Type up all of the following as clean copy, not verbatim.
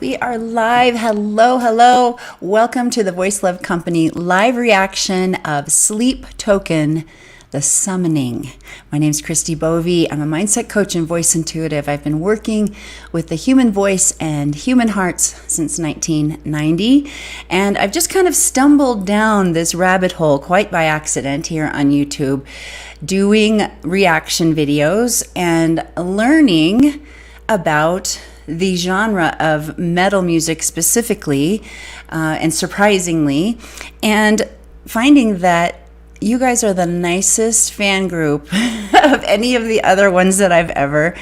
We are live. Hello, hello. Welcome to the Voice Love Company live reaction of Sleep Token, The Summoning. My name is Christi Bovee. I'm a mindset coach and voice intuitive. I've been working with the human voice and human hearts since 1990. And I've just kind of stumbled down this rabbit hole quite by accident here on YouTube, doing reaction videos and learning about the genre of metal music specifically, and surprisingly, and finding that you guys are the nicest fan group of any of the other ones that I've ever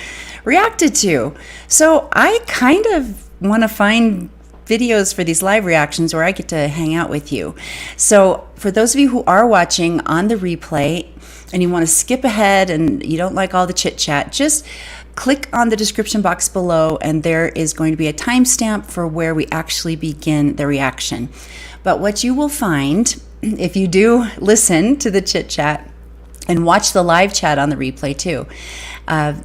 reacted to. So I kind of want to find videos for these live reactions where I get to hang out with you. So for those of you who are watching on the replay and you want to skip ahead and you don't like all the chit chat, just click on the description box below and there is going to be a timestamp for where we actually begin the reaction. But what you will find, if you do listen to the chit chat and watch the live chat on the replay too,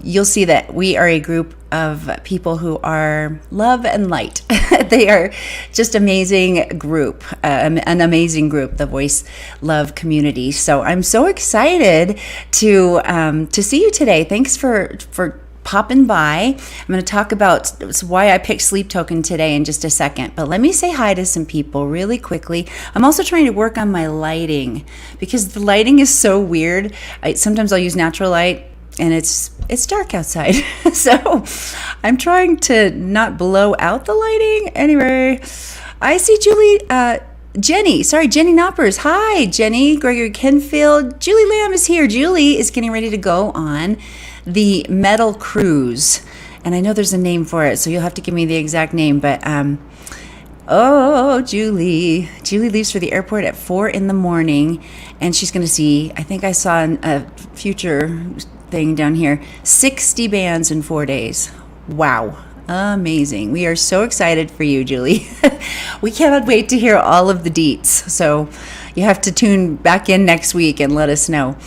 you'll see that we are a group of people who are love and light. They are just amazing group, an amazing group, the Voice Love community. So I'm so excited to see you today. Thanks for popping by. I'm going to talk about why I picked Sleep Token today in just a second, but let me say hi to some people really quickly. I'm also trying to work on my lighting because the lighting is so weird. Sometimes I'll use natural light and it's dark outside. So I'm trying to not blow out the lighting. Anyway, I see Jenny Knoppers. Hi, Jenny. Gregory Kenfield. Julie Lamb is here. Julie is getting ready to go on the metal cruise. And I know there's a name for it, so you'll have to give me the exact name. But, Julie leaves for the airport at 4 a.m. and she's going to see, I think I saw a future thing down here, 60 bands in 4 days. Wow. Amazing. We are so excited for you, Julie. We cannot wait to hear all of the deets. So you have to tune back in next week and let us know.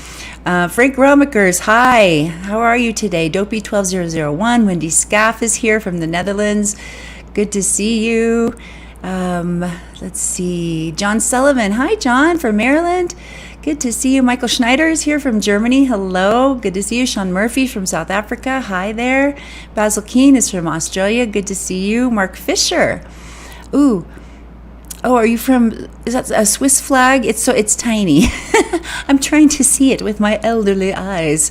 Frank Romekers, hi. How are you today? Dopey12001. Wendy Scaff is here from the Netherlands. Good to see you. Let's see. John Sullivan. Hi, John from Maryland. Good to see you. Michael Schneider is here from Germany. Hello. Good to see you. Sean Murphy from South Africa. Hi there. Basil Keane is from Australia. Good to see you. Mark Fisher. Ooh. Oh, are you from, is that a Swiss flag? It's tiny. I'm trying to see it with my elderly eyes.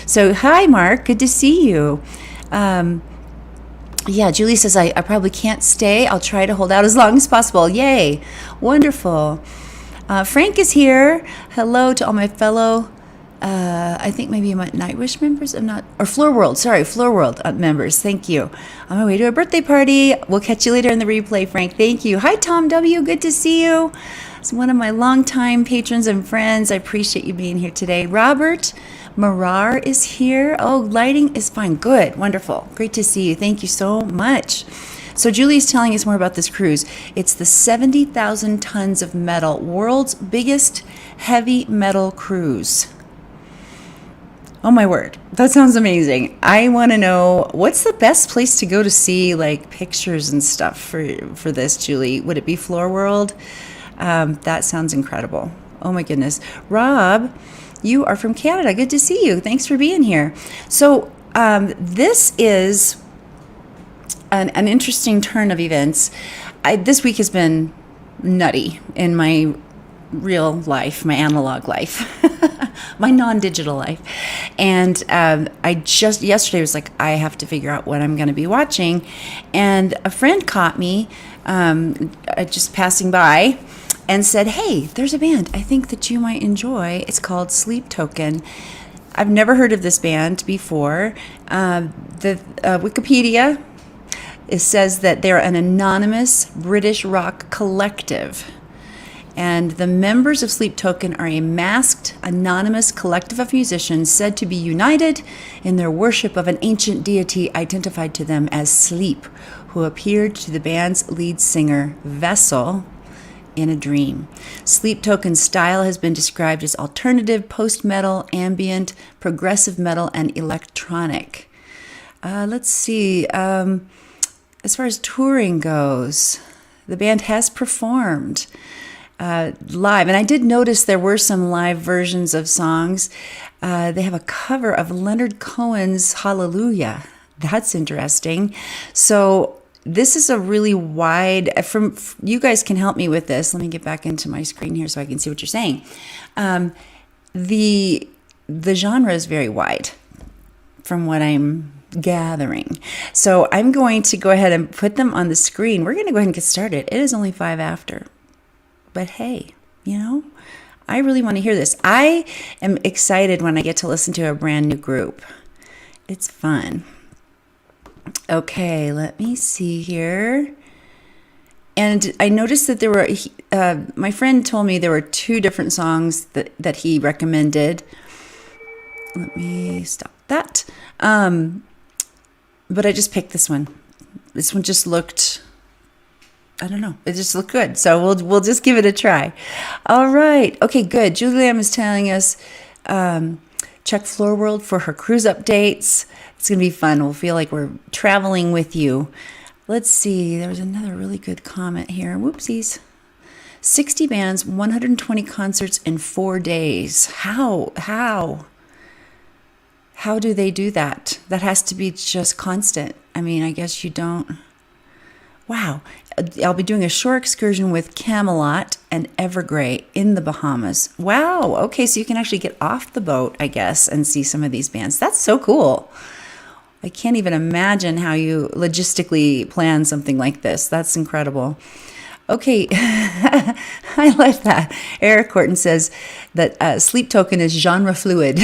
So hi, Mark. Good to see you. Yeah, Julie says, I probably can't stay. I'll try to hold out as long as possible. Yay. Wonderful. Frank is here. Hello to all my fellow, I think maybe my Nightwish members. Floor World members. Thank you. On my way to a birthday party. We'll catch you later in the replay, Frank. Thank you. Hi, Tom W. Good to see you. It's one of my longtime patrons and friends. I appreciate you being here today. Robert Marar is here. Oh, lighting is fine. Good. Wonderful. Great to see you. Thank you so much. So Julie's telling us more about this cruise. It's the 70,000 tons of metal, world's biggest heavy metal cruise. Oh my word, that sounds amazing. I want to know, what's the best place to go to see like pictures and stuff for this, Julie? Would it be Floor World? That sounds incredible. Oh my goodness. Rob, you are from Canada. Good to see you. Thanks for being here. So this is an interesting turn of events. This week has been nutty in my real life, my analog life, my non-digital life. And I just yesterday was like, I have to figure out what I'm going to be watching. And a friend caught me just passing by and said, hey, there's a band I think that you might enjoy. It's called Sleep Token. I've never heard of this band before. The Wikipedia, it says that they're an anonymous British rock collective. And the members of Sleep Token are a masked, anonymous collective of musicians said to be united in their worship of an ancient deity identified to them as Sleep, who appeared to the band's lead singer, Vessel, in a dream. Sleep Token's style has been described as alternative, post-metal, ambient, progressive metal, and electronic. Let's see. as far as touring goes, the band has performed live. And I did notice there were some live versions of songs. They have a cover of Leonard Cohen's Hallelujah. That's interesting. So this is a really wide, you guys can help me with this. Let me get back into my screen here so I can see what you're saying. The genre is very wide from what I'm gathering. So I'm going to go ahead and put them on the screen. We're going to go ahead and get started. It is only 5 after. But hey, I really want to hear this. I am excited when I get to listen to a brand new group. It's fun. Okay, let me see here. And I noticed that there were, my friend told me there were 2 different songs that he recommended. Let me stop that. But I just picked this one. This one just looked, I don't know, it just looked good. So we'll just give it a try. All right. Okay, good. Julianne is telling us, check Floor World for her cruise updates. It's going to be fun. We'll feel like we're traveling with you. Let's see. There was another really good comment here. Whoopsies. 60 bands, 120 concerts in 4 days. How do they do that? That has to be just constant. I mean, I guess you don't. Wow. I'll be doing a shore excursion with Camelot and Evergrey in the Bahamas. Wow. Okay, so you can actually get off the boat, I guess, and see some of these bands. That's so cool. I can't even imagine how you logistically plan something like this. That's incredible. Okay, I like that. Eric Horton says that Sleep Token is genre fluid.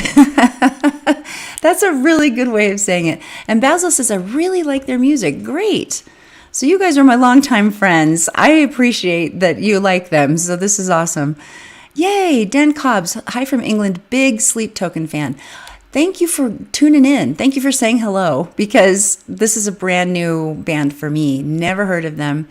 That's a really good way of saying it. And Basil says, I really like their music. Great. So you guys are my longtime friends. I appreciate that you like them. So this is awesome. Yay, Dan Cobbs. Hi from England. Big Sleep Token fan. Thank you for tuning in. Thank you for saying hello, because this is a brand new band for me. Never heard of them.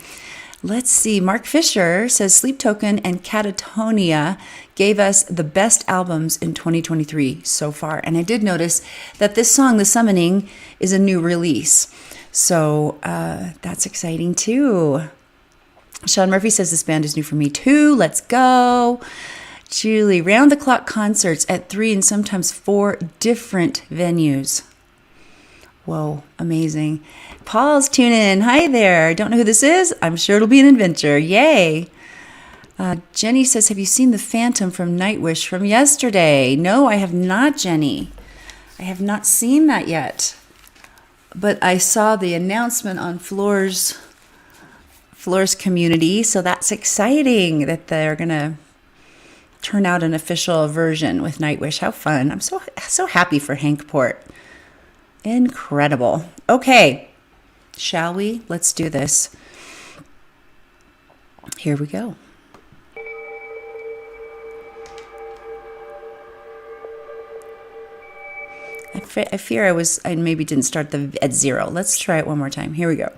Let's see. Mark Fisher says Sleep Token and Catatonia gave us the best albums in 2023 so far. And I did notice that this song, The Summoning, is a new release. So that's exciting too. Sean Murphy says this band is new for me too. Let's go. Julie, round-the-clock concerts at 3 and sometimes 4 different venues. Whoa, amazing. Paul's tuning in. Hi there. Don't know who this is? I'm sure it'll be an adventure. Yay. Jenny says, have you seen the Phantom from Nightwish from yesterday? No, I have not, Jenny. I have not seen that yet. But I saw the announcement on Floor's community, so that's exciting that they're going to turn out an official version with Nightwish. How fun. I'm so happy for Hank Port. Incredible. Okay, shall we? Let's do this. Here we go. I fear I maybe didn't start at 0. Let's try it one more time. Here we go.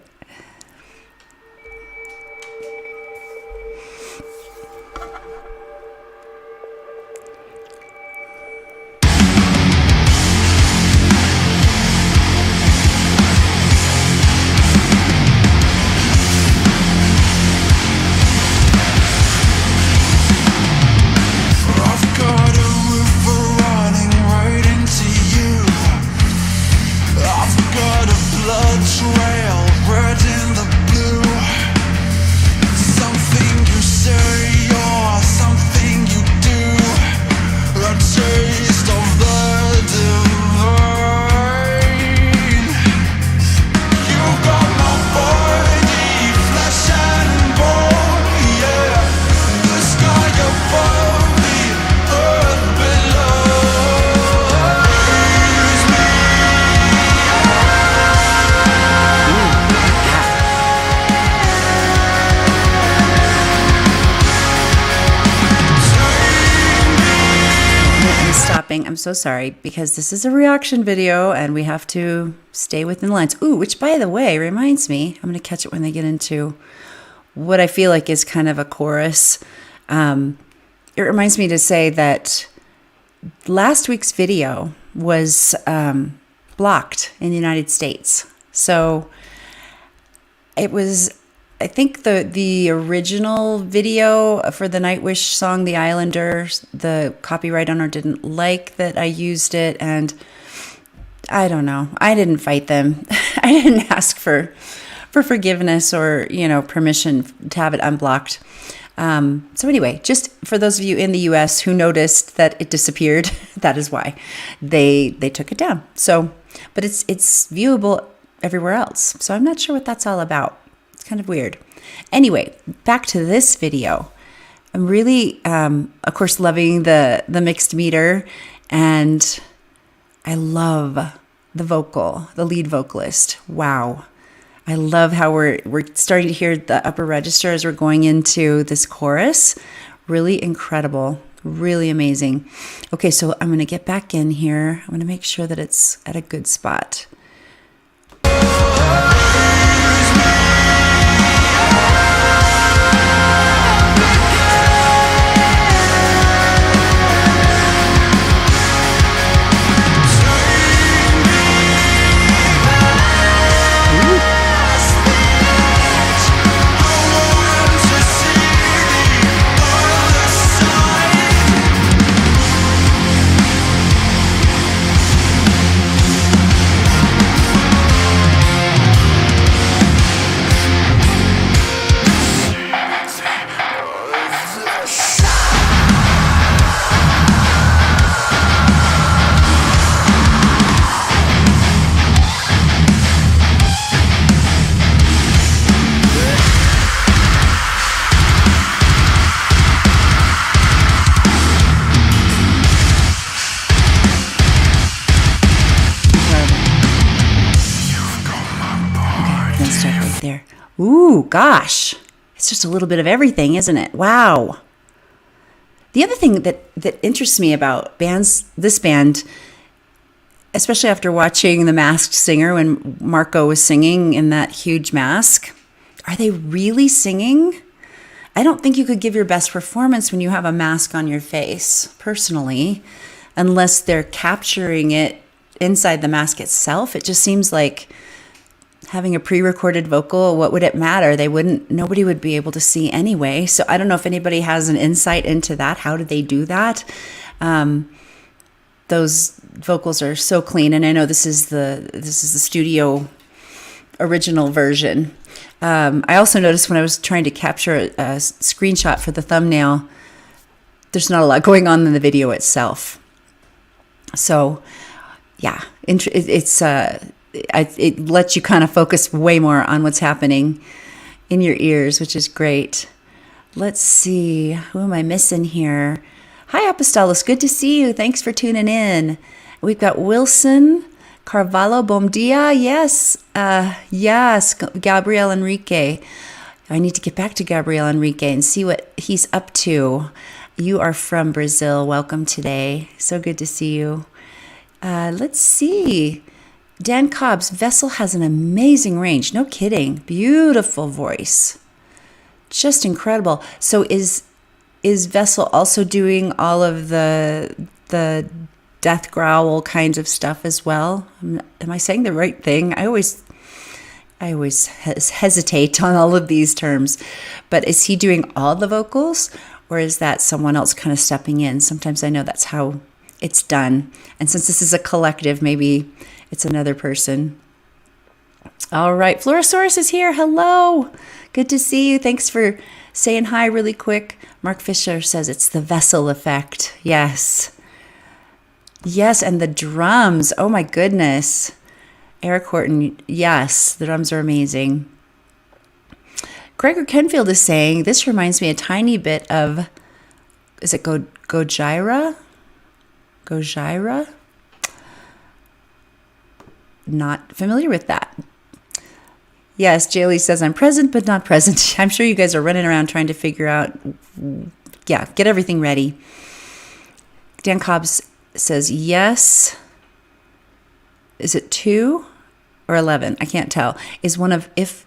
I'm so sorry, because this is a reaction video and we have to stay within the lines. Ooh, which by the way reminds me, I'm going to catch it when they get into what I feel like is kind of a chorus. It reminds me to say that last week's video was blocked in the United States. So it was, I think the original video for the Nightwish song, The Islander, the copyright owner didn't like that I used it, and I don't know. I didn't fight them. I didn't ask for forgiveness or, permission to have it unblocked. So anyway, just for those of you in the US who noticed that it disappeared, that is why they took it down. So, but it's viewable everywhere else. So I'm not sure what that's all about. It's kind of weird. Anyway, back to this video. I'm really, of course, loving the mixed meter, and I love the lead vocalist. Wow. I love how we're starting to hear the upper register as we're going into this chorus. Really incredible, really amazing. Okay, so I'm going to get back in here. I'm going to make sure that it's at a good spot. There. Ooh, gosh. It's just a little bit of everything, isn't it? Wow. The other thing that interests me about this band, especially after watching The Masked Singer when Marco was singing in that huge mask, are they really singing? I don't think you could give your best performance when you have a mask on your face, personally, unless they're capturing it inside the mask itself. It just seems like having a pre-recorded vocal, what would it matter? Nobody would be able to see anyway. So I don't know if anybody has an insight into that. How did they do that? Those vocals are so clean, and I know this is the studio original version. I also noticed when I was trying to capture a screenshot for the thumbnail, there's not a lot going on in the video itself. So yeah, it lets you kind of focus way more on what's happening in your ears, which is great. Let's see. Who am I missing here? Hi, Apostolos. Good to see you. Thanks for tuning in. We've got Wilson Carvalho. Bom dia. Yes. Yes. Gabriel Enrique. I need to get back to Gabriel Enrique and see what he's up to. You are from Brazil. Welcome today. So good to see you. Let's see. Dan Cobb's Vessel has an amazing range. No kidding. Beautiful voice. Just incredible. So is Vessel also doing all of the death growl kinds of stuff as well? Am I saying the right thing? I always hesitate on all of these terms. But is he doing all the vocals, or is that someone else kind of stepping in? Sometimes I know that's how it's done. And since this is a collective, maybe it's another person. All right. Florosaurus is here. Hello. Good to see you. Thanks for saying hi really quick. Mark Fisher says it's the Vessel effect. Yes. Yes. And the drums. Oh my goodness. Eric Horton. Yes. The drums are amazing. Gregor Kenfield is saying, this reminds me a tiny bit of, is it Gojira? Gojira? Not familiar with that. Yes, Jaylee says, I'm present but not present. I'm sure you guys are running around trying to figure out, get everything ready. Dan Cobbs says, yes. Is it 2 or 11? I can't tell. Is one of, if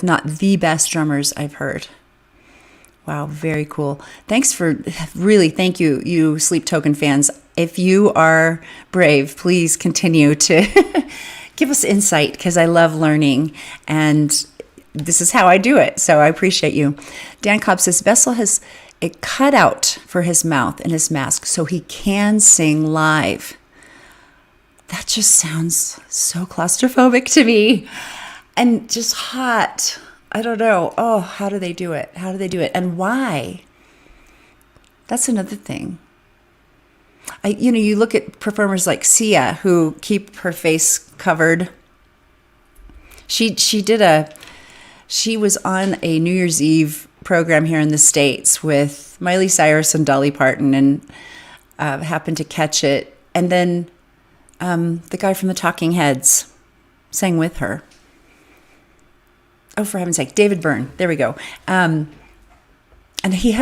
not the best drummers I've heard. Wow, very cool. Thank you, you Sleep Token fans. If you are brave, please continue to give us insight, because I love learning. And this is how I do it. So I appreciate you. Dan Cobb says, Vessel has a cutout for his mouth in his mask so he can sing live. That just sounds so claustrophobic to me and just hot. I don't know. Oh, how do they do it? How do they do it? And why? That's another thing. You look at performers like Sia who keep her face covered. She was on a New Year's Eve program here in the States with Miley Cyrus and Dolly Parton, and happened to catch it. And then the guy from the Talking Heads sang with her. Oh, for heaven's sake, David Byrne. There we go. And he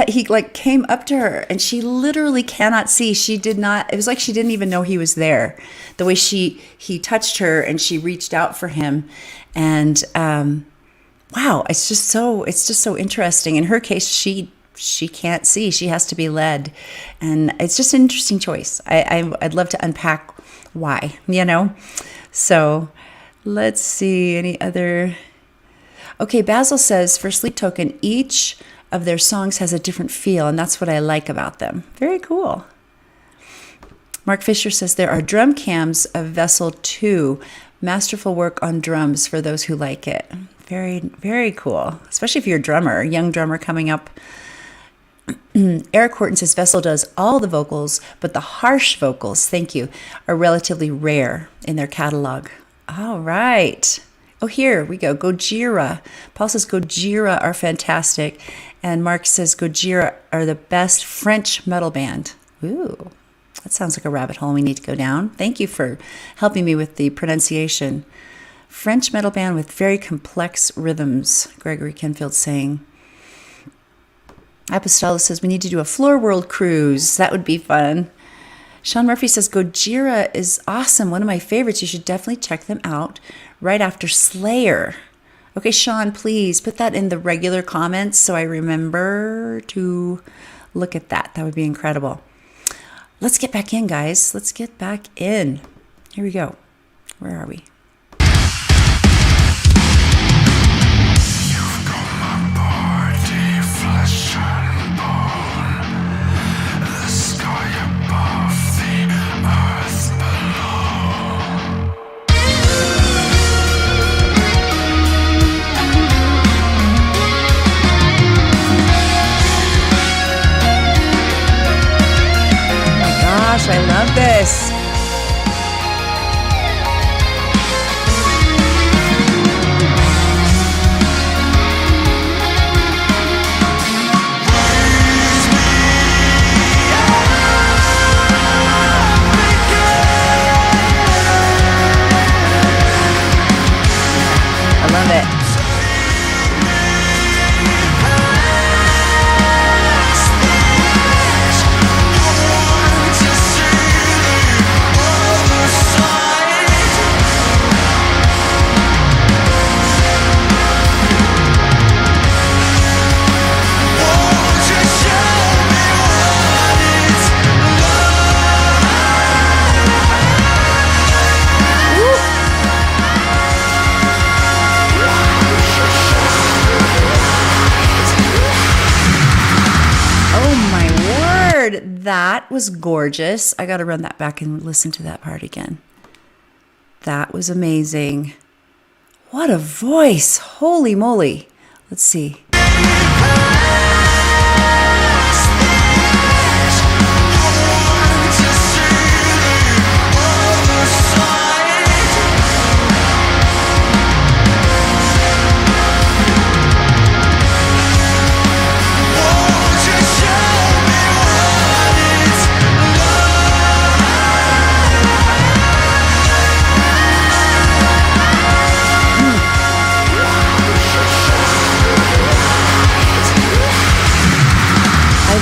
came up to her, and she literally cannot see. She did not. It was like she didn't even know he was there. The way he touched her, and she reached out for him, and wow, it's just so interesting. In her case, she can't see. She has to be led, and it's just an interesting choice. I'd love to unpack why. So let's see any other. Okay, Basil says for Sleep Token, each of their songs has a different feel, and that's what I like about them. Very cool. Mark Fisher says there are drum cams of Vessel 2. Masterful work on drums for those who like it. Very, very cool. Especially if you're a drummer, a young drummer coming up. Eric Horton says Vessel does all the vocals, but the harsh vocals, thank you, are relatively rare in their catalog. All right. Oh, here we go. Gojira. Paul says Gojira are fantastic. And Mark says Gojira are the best French metal band. Ooh, that sounds like a rabbit hole we need to go down. Thank you for helping me with the pronunciation. French metal band with very complex rhythms, Gregory Kenfield saying. Apostolo says we need to do a Floor World cruise. That would be fun. Sean Murphy says Gojira is awesome. One of my favorites. You should definitely check them out right after Slayer. Okay, Sean, please put that in the regular comments so I remember to look at that. That would be incredible. Let's get back in, guys. Let's get back in. Here we go. Where are we? I love this. I love it. That was gorgeous. I got to run that back and listen to that part again. That was amazing. What a voice. Holy moly. Let's see.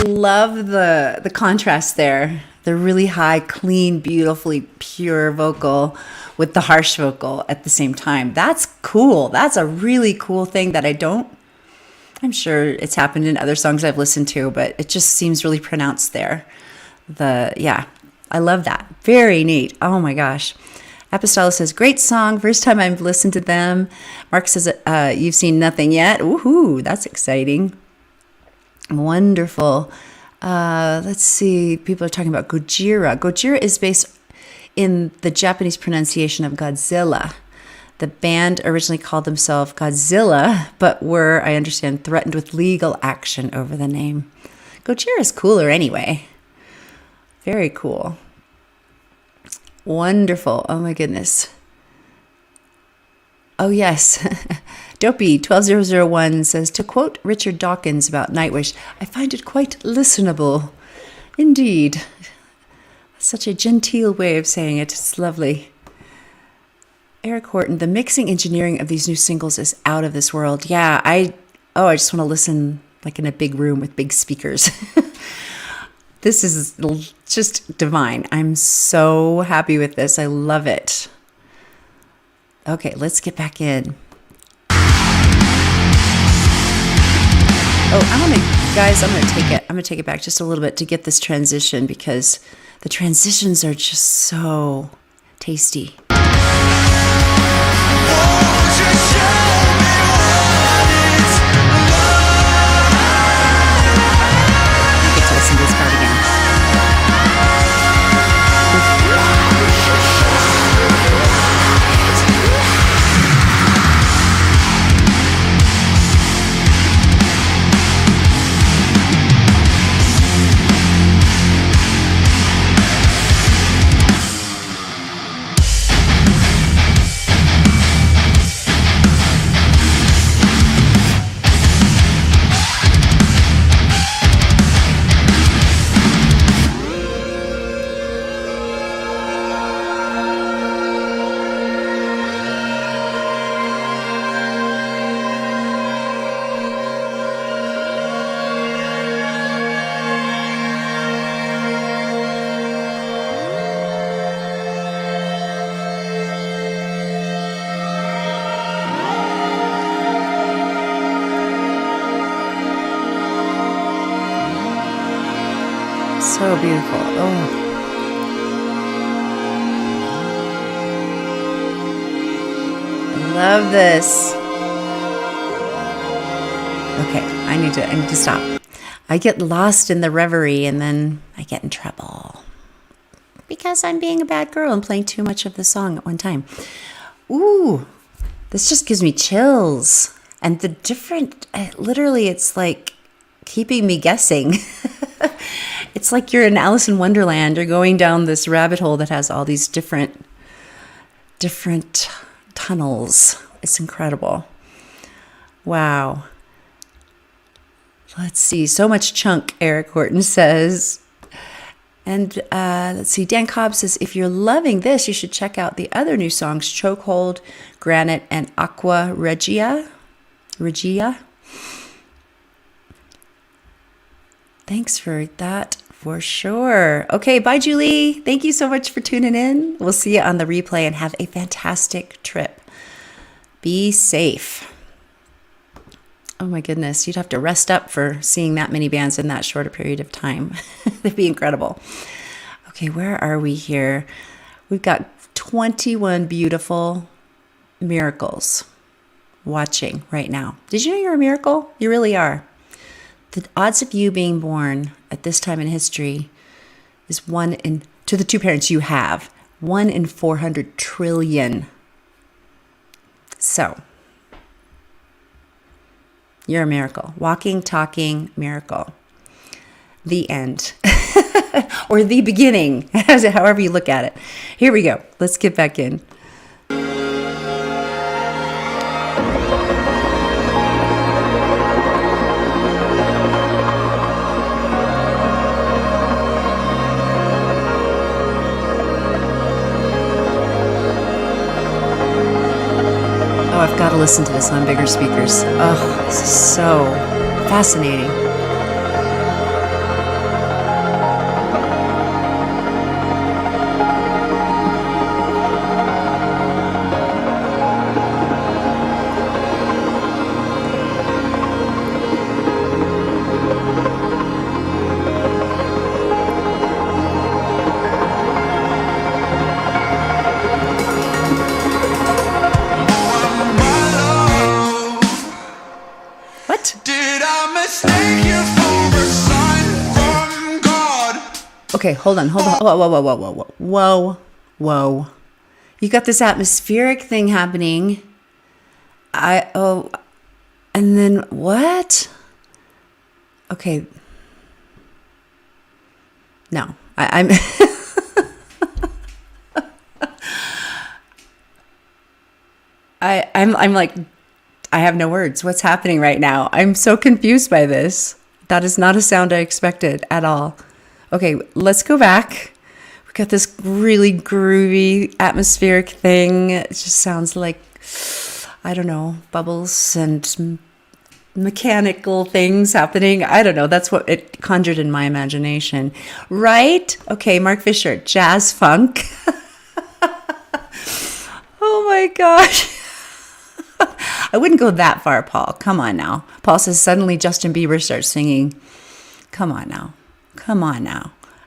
Love the contrast there. The really high, clean, beautifully pure vocal with the harsh vocal at the same time. That's cool. That's a really cool thing that I'm sure it's happened in other songs I've listened to, but it just seems really pronounced there. I love that. Very neat. Oh my gosh. Apostolic says, great song. First time I've listened to them. Mark says, you've seen nothing yet. Woohoo, that's exciting. Wonderful. Let's see. People are talking about Gojira. Gojira is based in the Japanese pronunciation of Godzilla. The band originally called themselves Godzilla, but were, I understand, threatened with legal action over the name. Gojira is cooler anyway. Very cool. Wonderful. Oh my goodness. Oh yes. Dopey 12001 says, to quote Richard Dawkins about Nightwish, I find it quite listenable. Indeed. Such a genteel way of saying it. It's lovely. Eric Horton, the mixing engineering of these new singles is out of this world. Yeah, I just want to listen like in a big room with big speakers. This is just divine. I'm so happy with this. I love it. Okay, let's get back in. Oh, I'm gonna take it back just a little bit to get this transition, because the transitions are just so tasty. Listen to this part again. So beautiful. Oh. Love this. Okay, I need to stop. I get lost in the reverie and then I get in trouble because I'm being a bad girl and playing too much of the song at one time. Ooh, this just gives me chills. And the different, literally, it's like keeping me guessing. It's like you're in Alice in Wonderland. You're going down this rabbit hole that has all these different tunnels. It's incredible. Wow. Let's see. So much chunk, Eric Horton says. And let's see. Dan Cobb says, if you're loving this, you should check out the other new songs, Chokehold, Granite, and Aqua Regia. Thanks for that, for sure. Okay, bye, Julie. Thank you so much for tuning in. We'll see you on the replay and have a fantastic trip. Be safe. Oh my goodness, you'd have to rest up for seeing that many bands in that short a period of time. They'd be incredible. Okay, where are we here? We've got 21 beautiful miracles watching right now. Did you know you're a miracle? You really are. The odds of you being born at this time in history is 1 in, to the two parents you have, 1 in 400 trillion. So, you're a miracle. Walking, talking, miracle. The end. Or the beginning, however you look at it. Here we go. Let's get back in. Oh, I've got to listen to this on bigger speakers. Oh, this is so fascinating. What? Did I mistake you for a sign from God? Okay, hold on. Whoa. You got this atmospheric thing happening. And then what? Okay. No, I'm I'm like, I have no words. What's happening right now? I'm so confused by this. That is not a sound I expected at all. Okay, let's go back. We got this really groovy atmospheric thing. It just sounds like, I don't know, bubbles and mechanical things happening. I don't know. That's what it conjured in my imagination. Right? Okay, Mark Fisher, jazz funk. Oh my gosh. I wouldn't go that far, Paul. Come on now. Paul says suddenly Justin Bieber starts singing. Come on now.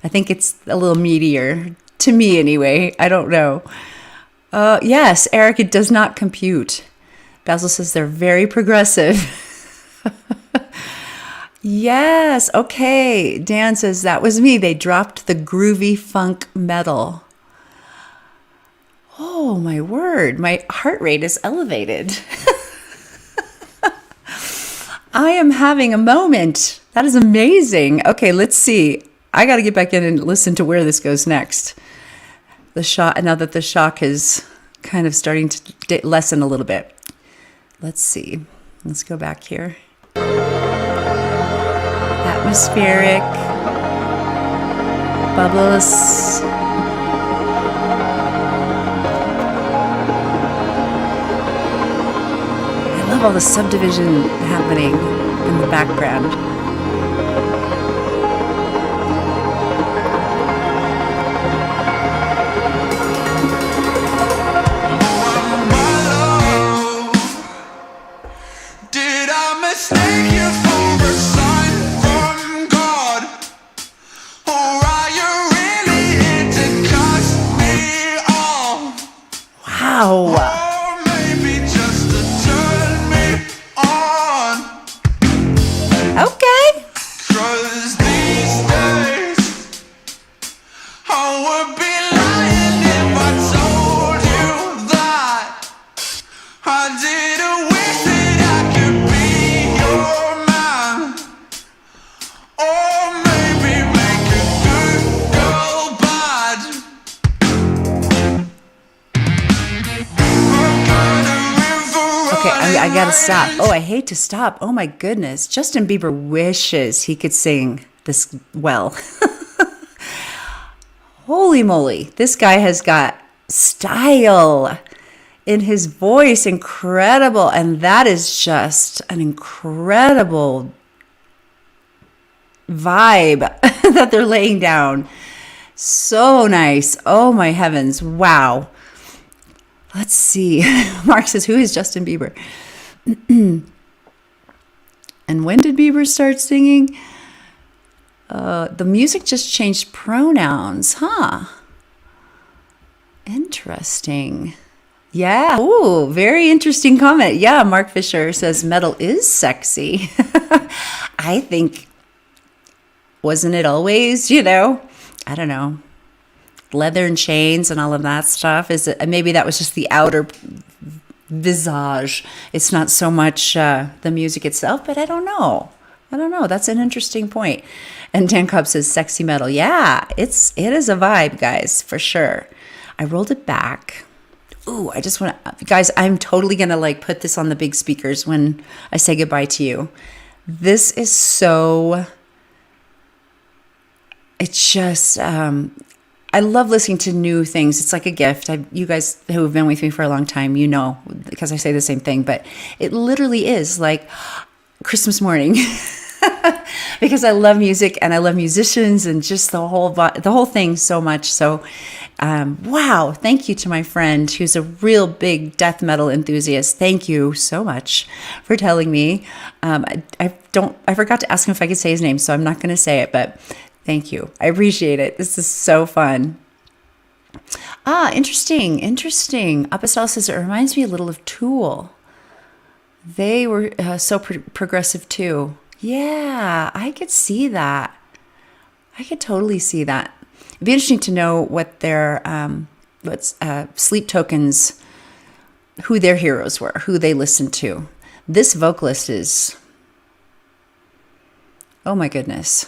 I think it's a little meatier. To me anyway. I don't know. Yes, Eric, it does not compute. Basil says they're very progressive. Yes, okay. Dan says that was me. They dropped the groovy funk metal. Oh, my word. My heart rate is elevated. I am having a moment. That is amazing. Okay, let's see. I got to get back in and listen to where this goes next. The shock, now that the shock is kind of starting to lessen a little bit. Let's see. Let's go back here. Atmospheric. Bubbles. I love all the subdivision happening in the background. I gotta stop. Oh, I hate to stop. Oh my goodness. Justin Bieber wishes he could sing this well. Holy moly. This guy has got style in his voice. Incredible. And that is just an incredible vibe that they're laying down. So nice. Oh my heavens. Wow. Let's see. Mark says, who is Justin Bieber? And when did Bieber start singing? The music just changed pronouns, huh? Interesting. Yeah. Ooh, very interesting comment. Yeah, Mark Fisher says metal is sexy. I think, wasn't it always, I don't know, leather and chains and all of that stuff? Is it, maybe that was just the outer visage. It's not so much the music itself, but I don't know. That's an interesting point. And Dan Cobb says sexy metal. Yeah, it is a vibe, guys, for sure. I rolled it back. Ooh, I just want to, guys, I'm totally going to put this on the big speakers when I say goodbye to you. This is so, it's just, I love listening to new things. It's like a gift. You guys who have been with me for a long time, because I say the same thing, but it literally is like Christmas morning because I love music and I love musicians and just the whole thing so much. So, wow. Thank you to my friend who's a real big death metal enthusiast. Thank you so much for telling me. I forgot to ask him if I could say his name, so I'm not going to say it, but thank you. I appreciate it. This is so fun. Interesting. Apostol says it reminds me a little of Tool. They were so progressive too. Yeah, I could see that. I could totally see that. It'd be interesting to know what their Sleep Tokens, who their heroes were, who they listened to. This vocalist is, oh my goodness,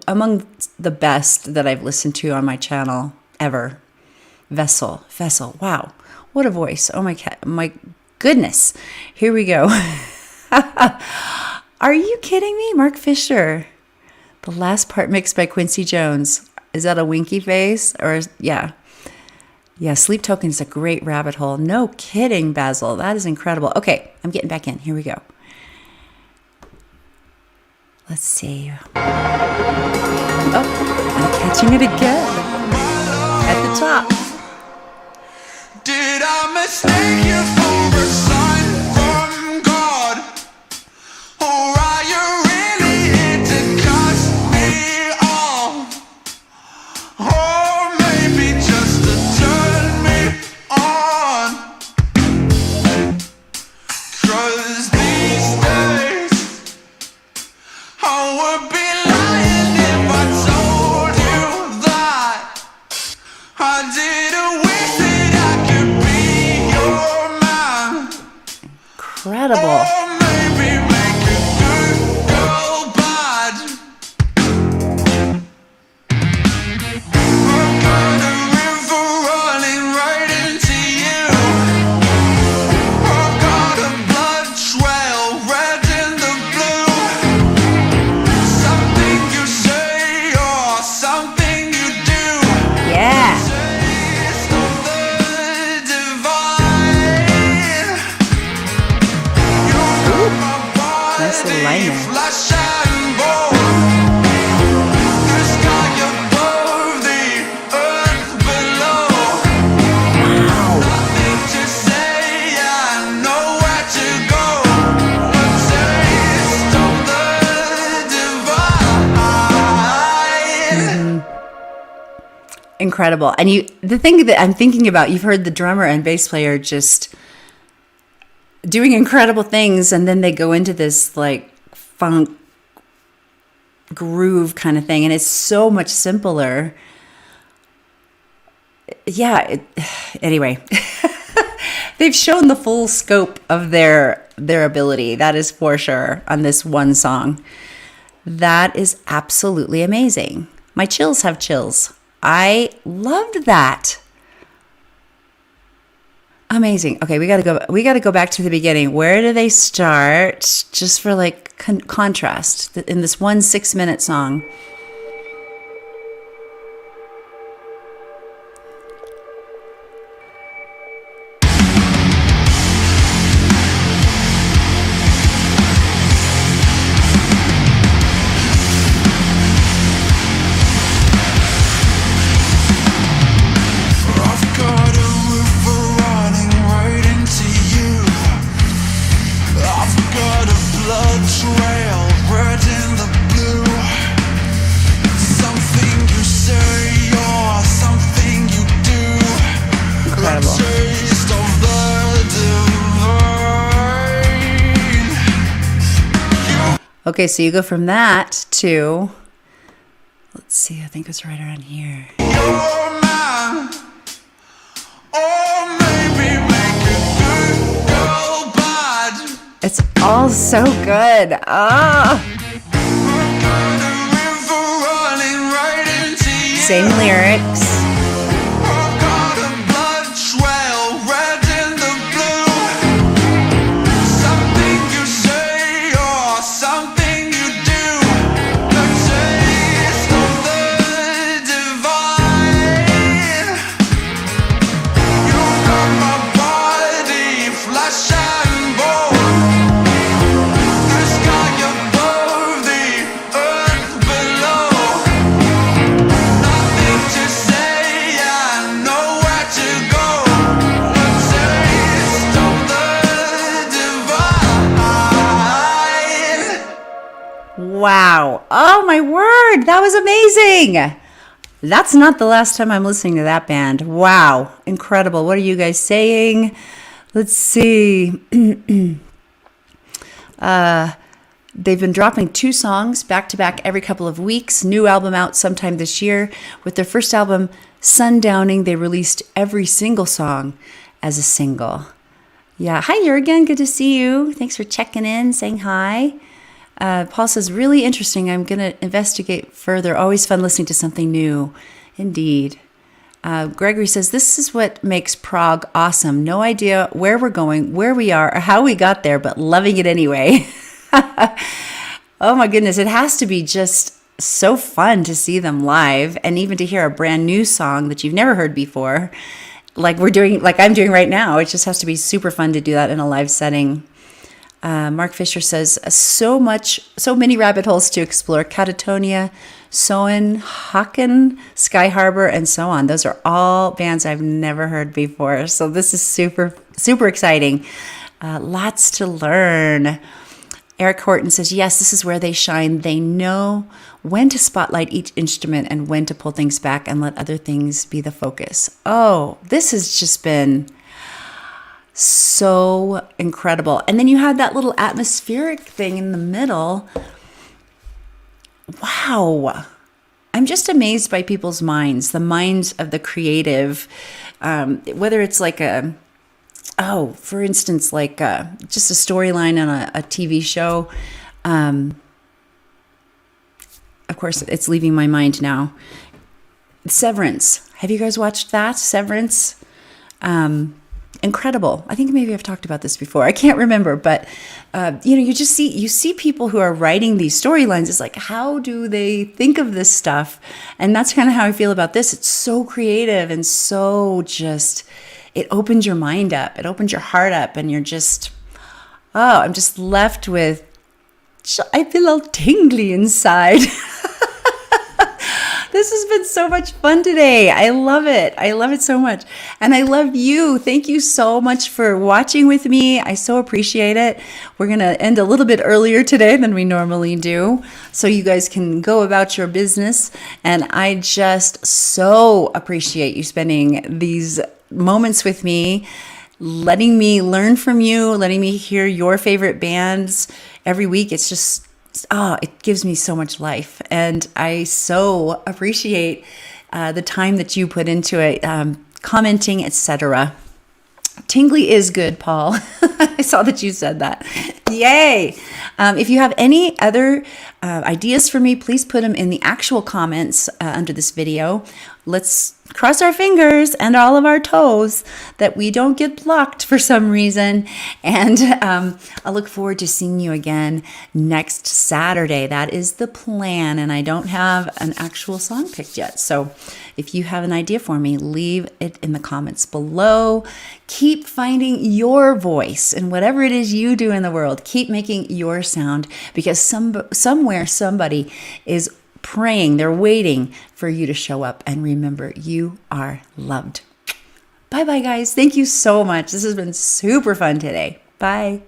among the best that I've listened to on my channel ever. Vessel, wow, what a voice! Oh my goodness. Here we go. Are you kidding me, Mark Fisher? The last part mixed by Quincy Jones. Is that a winky face? Or yeah, Sleep Token is a great rabbit hole. No kidding, Basil. That is incredible. Okay, I'm getting back in. Here we go. Let's see. Oh, I'm catching it again at the top. Did I mistake you for a sign from God? Or are you really here to cut me off? Or maybe just to turn me on? 'Cause these days I would be lying if I told you that I didn't wish that I could be your man. Incredible. Or maybe make a good girl bad. I've got a river running right into you. I've got a blood trail red in the blue. Something you say or something you do. Yeah. Taste of the divine. You got my Nice little line body there. flesh and bone. The sky above, the earth below. Nothing to say, I know where to go. A taste of the divine. Incredible. And the thing that I'm thinking about, you've heard the drummer and bass player just doing incredible things, and then they go into this like funk groove kind of thing, and it's so much simpler. Yeah. Anyway, they've shown the full scope of their ability. That is for sure on this one song. That is absolutely amazing. My chills have chills. I loved that. Amazing. Okay, we got to go back to the beginning. Where do they start? Just for like contrast in this 1 6-minute song. I've got a river running right into you. I've got a blood trail red in the blue. Something you say or something you do. Incredible. A taste of the divine. Okay, so you go from that to, let's see, I think it's right around here. Your man. Or maybe make a good girl bad. It's all so good. Ah, I've got a river running right into you. same lyrics. I've got a blood trail red in the blue. Something you say or something you do. The taste of the divine. You got my body flesh and bone. The sky above, the earth below. Nothing to say, I know where to go. A taste of the divine. Wow. Oh my word. That was amazing. That's not the last time I'm listening to that band. Wow. Incredible. What are you guys saying? Let's see. They've been dropping 2 songs back to back every couple of weeks. New album out sometime this year. With their first album, Sundowning, they released every single song as a single. Yeah. Hi, Jurgen. Good to see you. Thanks for checking in, saying hi. Paul says, really interesting. I'm going to investigate further. Always fun listening to something new. Indeed. Gregory says, this is what makes prog awesome. No idea where we're going, where we are, or how we got there, but loving it anyway. Oh my goodness. It has to be just so fun to see them live and even to hear a brand new song that you've never heard before. Like I'm doing right now. It just has to be super fun to do that in a live setting. Mark Fisher says, so many rabbit holes to explore. Catatonia, Soen, Haken, Sky Harbor, and so on. Those are all bands I've never heard before. So this is super, super exciting. Lots to learn. Eric Horton says, yes, this is where they shine. They know when to spotlight each instrument and when to pull things back and let other things be the focus. Oh, this has just been so incredible. And then you had that little atmospheric thing in the middle. Wow. I'm just amazed by people's minds, the minds of the creative, whether it's like for instance, like just a storyline on a TV show. Of course, it's leaving my mind now. Severance. Have you guys watched that? Severance? Incredible. I think maybe I've talked about this before. I can't remember, but you see people who are writing these storylines. It's like, how do they think of this stuff? And that's kind of how I feel about this. It's so creative and so just, it opens your mind up. It opens your heart up, and you're just, I'm just left with, I feel all tingly inside. This has been so much fun today. I love it. I love it so much. And I love you. Thank you so much for watching with me. I so appreciate it. We're going to end a little bit earlier today than we normally do, so you guys can go about your business. And I just so appreciate you spending these moments with me, letting me learn from you, letting me hear your favorite bands every week. It's just, it gives me so much life. And I so appreciate the time that you put into it, commenting, etc. Tingly is good, Paul. I saw that you said that. Yay. If you have any other ideas for me, please put them in the actual comments under this video. Let's cross our fingers and all of our toes that we don't get blocked for some reason. And I look forward to seeing you again next Saturday. That is the plan. And I don't have an actual song picked yet. So if you have an idea for me, leave it in the comments below. Keep finding your voice in whatever it is you do in the world. Keep making your sound, because somewhere somebody is praying, they're waiting for you to show up. And remember, you are loved. Bye-bye, guys. Thank you so much. This has been super fun today. Bye.